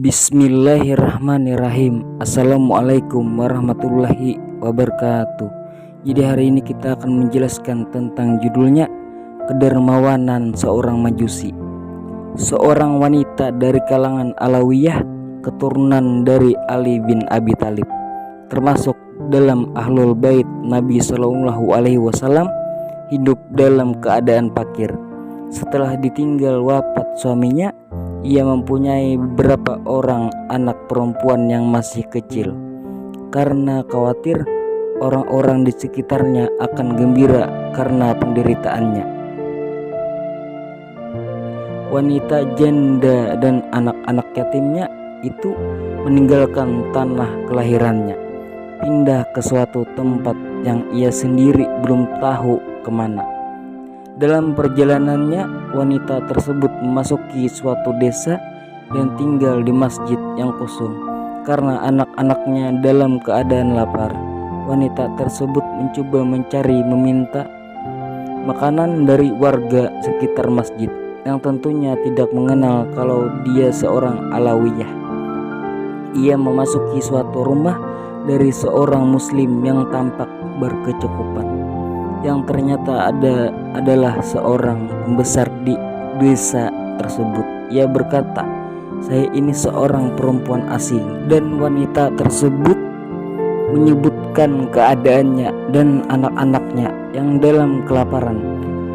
Bismillahirrahmanirrahim. Assalamualaikum warahmatullahi wabarakatuh. Jadi hari ini kita akan menjelaskan tentang judulnya Kedermawanan seorang Majusi. Seorang wanita dari kalangan Alawiyah, keturunan dari Ali bin Abi Thalib, termasuk dalam ahlul bait Nabi Shallallahu Alaihi Wasallam, hidup dalam keadaan fakir. Setelah ditinggal wafat suaminya, ia mempunyai beberapa orang anak perempuan yang masih kecil. Karena khawatir orang-orang di sekitarnya akan gembira karena penderitaannya, wanita janda dan anak-anak yatimnya itu meninggalkan tanah kelahirannya, pindah ke suatu tempat yang ia sendiri belum tahu kemana. Dalam perjalanannya, wanita tersebut memasuki suatu desa dan tinggal di masjid yang kosong karena anak-anaknya dalam keadaan lapar. Wanita tersebut mencoba meminta makanan dari warga sekitar masjid yang tentunya tidak mengenal kalau dia seorang Alawiyah. Ia memasuki suatu rumah dari seorang muslim yang tampak berkecukupan, yang ternyata adalah seorang pembesar di desa tersebut. Ia berkata, "Saya ini seorang perempuan asing." Dan wanita tersebut menyebutkan keadaannya dan anak-anaknya yang dalam kelaparan,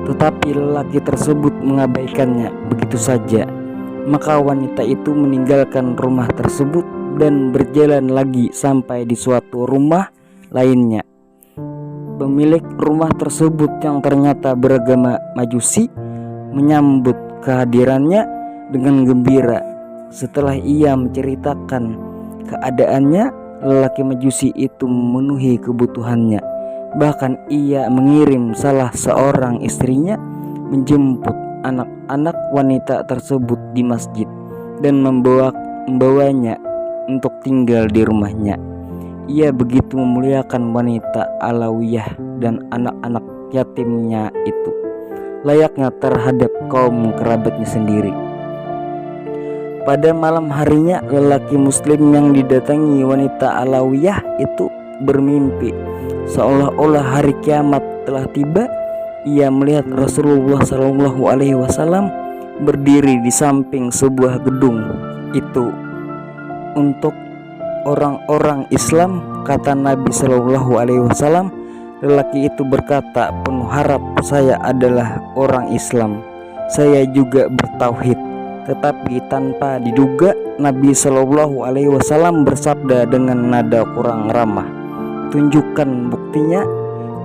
tetapi lelaki tersebut mengabaikannya begitu saja. Maka wanita itu meninggalkan rumah tersebut dan berjalan lagi sampai di suatu rumah lainnya. Pemilik rumah tersebut yang ternyata beragama Majusi menyambut kehadirannya dengan gembira. Setelah ia menceritakan keadaannya, lelaki Majusi itu memenuhi kebutuhannya. Bahkan ia mengirim salah seorang istrinya menjemput anak-anak wanita tersebut di masjid dan membawanya untuk tinggal di rumahnya. Ia begitu memuliakan wanita Alawiyah dan anak-anak yatimnya itu, layaknya terhadap kaum kerabatnya sendiri. Pada malam harinya, lelaki muslim yang didatangi wanita Alawiyah itu bermimpi seolah-olah hari kiamat telah tiba. Ia melihat Rasulullah Shallallahu Alaihi Wasallam berdiri di samping sebuah gedung itu untuk orang-orang Islam. Kata Nabi Shallallahu Alaihi Wasallam, lelaki itu berkata penuh harap, "Saya adalah orang Islam, saya juga bertauhid." Tetapi tanpa diduga, Nabi Shallallahu Alaihi Wasallam bersabda dengan nada kurang ramah, "Tunjukkan buktinya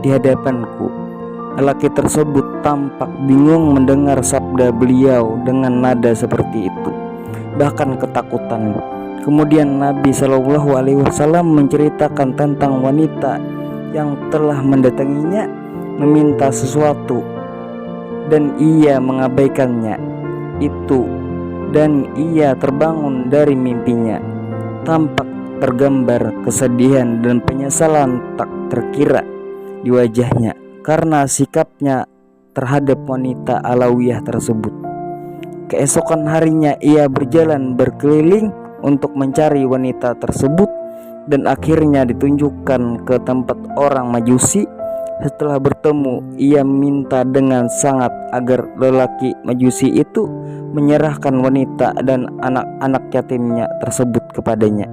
di hadapanku." Lelaki tersebut tampak bingung mendengar sabda beliau dengan nada seperti itu, bahkan ketakutan. Kemudian Nabi Shallallahu Alaihi Wasallam menceritakan tentang wanita yang telah mendatanginya meminta sesuatu dan ia mengabaikannya itu, dan ia terbangun dari mimpinya. Tampak tergambar kesedihan dan penyesalan tak terkira di wajahnya karena sikapnya terhadap wanita Alawiyah tersebut. Keesokan harinya ia berjalan berkeliling untuk mencari wanita tersebut dan akhirnya ditunjukkan ke tempat orang Majusi. Setelah bertemu, ia minta dengan sangat agar lelaki Majusi itu menyerahkan wanita dan anak-anak yatimnya tersebut kepadanya.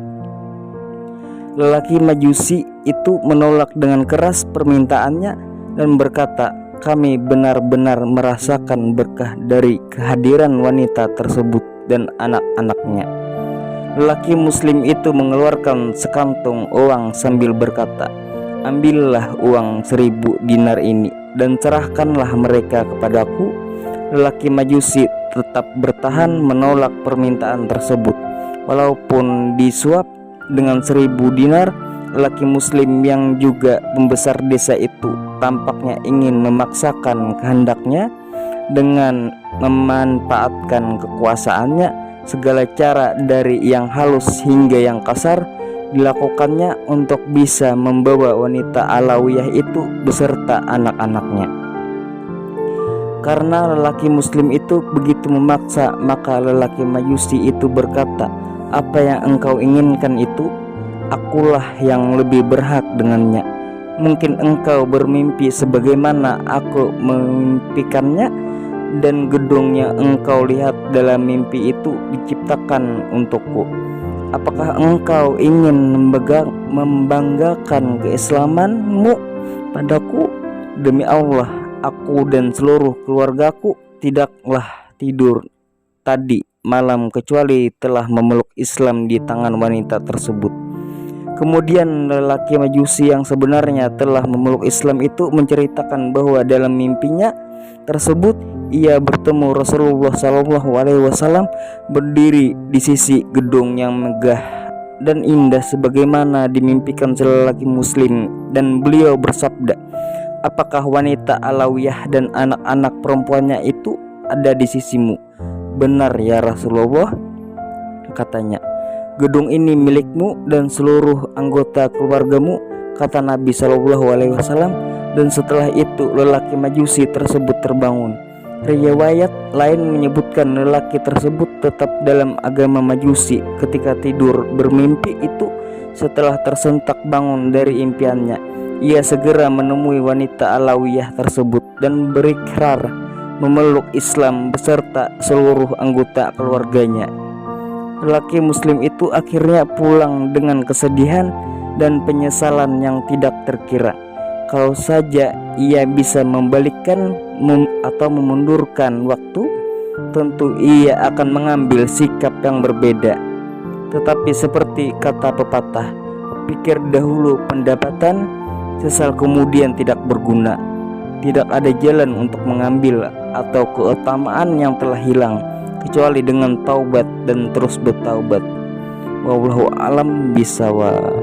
Lelaki Majusi itu menolak dengan keras permintaannya dan berkata, "Kami benar-benar merasakan berkah dari kehadiran wanita tersebut dan anak-anaknya." Lelaki muslim itu mengeluarkan sekantung uang sambil berkata, "Ambillah uang 1000 dinar ini dan serahkanlah mereka kepadaku." Lelaki Majusi tetap bertahan menolak permintaan tersebut. Walaupun disuap dengan 1000 dinar, lelaki muslim yang juga pembesar desa itu tampaknya ingin memaksakan kehendaknya dengan memanfaatkan kekuasaannya. Segala cara dari yang halus hingga yang kasar dilakukannya untuk bisa membawa wanita Alawiyah itu beserta anak-anaknya. Karena lelaki muslim itu begitu memaksa, maka lelaki Majusi itu berkata, Apa yang engkau inginkan itu, akulah yang lebih berhak dengannya. Mungkin engkau bermimpi sebagaimana aku memimpikannya, dan gedung yang engkau lihat dalam mimpi itu diciptakan untukku. Apakah engkau ingin membanggakan keislamanmu padaku? Demi Allah, aku dan seluruh keluargaku tidaklah tidur tadi malam kecuali telah memeluk Islam di tangan wanita tersebut. Kemudian lelaki Majusi yang sebenarnya telah memeluk Islam itu menceritakan bahwa dalam mimpinya tersebut ia bertemu Rasulullah SAW berdiri di sisi gedung yang megah dan indah sebagaimana dimimpikan lelaki muslim, dan beliau bersabda, apakah wanita Alawiyah dan anak-anak perempuannya itu ada di sisimu? Benar ya Rasulullah, katanya. Gedung ini milikmu dan seluruh anggota keluargamu, kata Nabi SAW. Dan setelah itu lelaki Majusi tersebut terbangun. Riwayat lain menyebutkan lelaki tersebut tetap dalam agama Majusi ketika tidur bermimpi itu. Setelah tersentak bangun dari impiannya, ia segera menemui wanita Alawiyah tersebut dan berikrar memeluk Islam beserta seluruh anggota keluarganya. Lelaki muslim itu akhirnya pulang dengan kesedihan dan penyesalan yang tidak terkira. Kalau saja ia bisa membalikkan atau memundurkan waktu, tentu ia akan mengambil sikap yang berbeda. Tetapi seperti kata pepatah, pikir dahulu pendapatan, sesal kemudian tidak berguna. Tidak ada jalan untuk mengambil atau keutamaan yang telah hilang kecuali dengan taubat dan terus bertaubat. Wallahu alam bisawab.